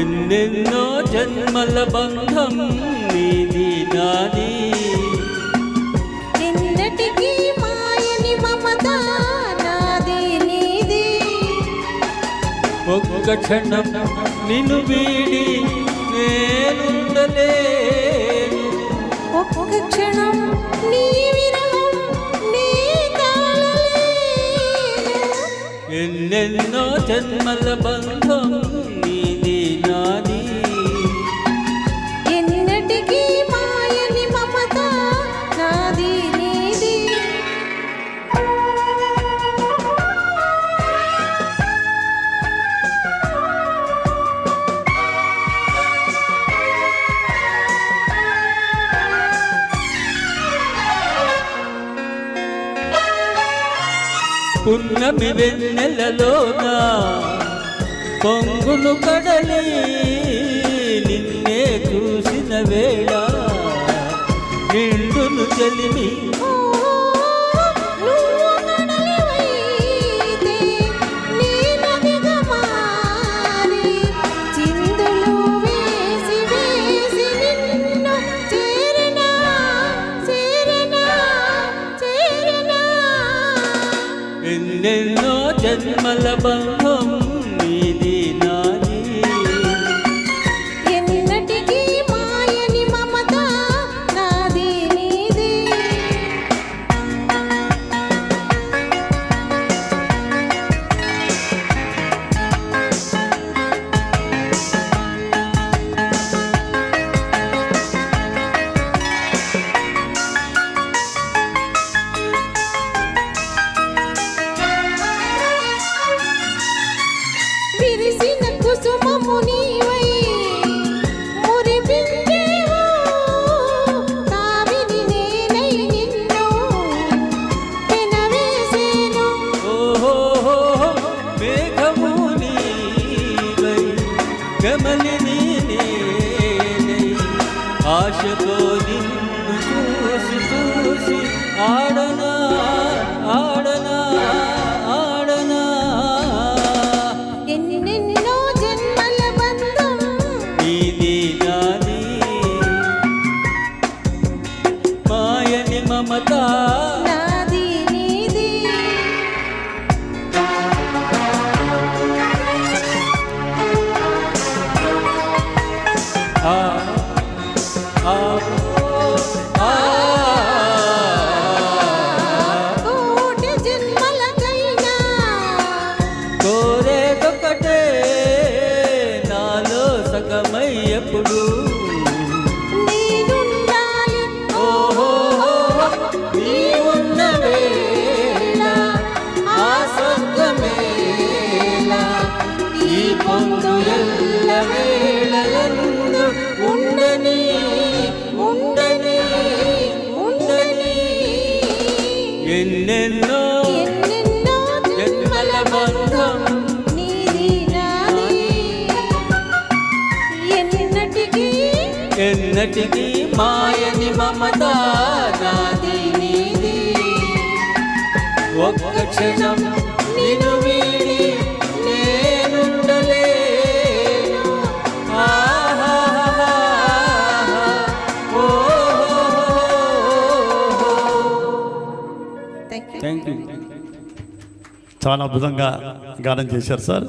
ఎన్నెన్నో జన్మల బంధం నీది నాది, ఎన్నటికీ మాయని మమత నాది నీది. ఒక్క క్షణం నిన్ను వీడి నేనుండలేను, ఒక్క క్షణం నీ విరహం నీ తాళలేను. ఎన్నెన్నో జన్మల బంధం నీది నాది, ఎన్నటికీ మాయని మమత నాది నీది. పున్నమి వెన్నెలలోన పొంగులు కడలి నిన్నే చూసిన వేళ నిండును చెలిమి. నువ్వు కడలివైతే నీలదిగా మారి చిందులు వేసి వేసి నిన్ను చేరనా చేరనా చేరనా. ఎన్నెన్నో జన్మల బంధం నీది నాది, ఎన్నటికీ మాయని మమత నాది నీది. విరిసిన కుసుమము నీవై మురిపించేవు, తావిని నేనై నిన్ను పెనవేసేను. ఓహో మేఘము నీవై గమలిని నేనై ఆశతో నిన్ను చూసి చూసి ఆడనా ఆడనా ఆడనా. ఎన్నెన్నో జన్మల బంధం నీది నాది, మాయని మమత నాది నీది. ఆ ఆ ఆ. కోటి జన్మలకైనా కోరేదొకటే నాలో సగమై ఎప్పుడు నేనుండాలి. ఓహో నీ ఉన్న వేళ ఆ స్వర్గమేళ ఈ పొందుల వేళలందు ఉండని ఉండని ఉండని. ఎన్నెన్నో ఎన్నెన్నో జన్మల బంధం నీది నాది, ఎన్నటికీ ఎన్నటికీ మాయని మమత నాది నీది. ఒక్క క్షణం నిన్ను వీడి నేనుండలేను. ఆహాహాహా. ఓహోహోహోహో. Thank you. Thank you. చాలా అద్భుతంగా గానం చేశారు సార్.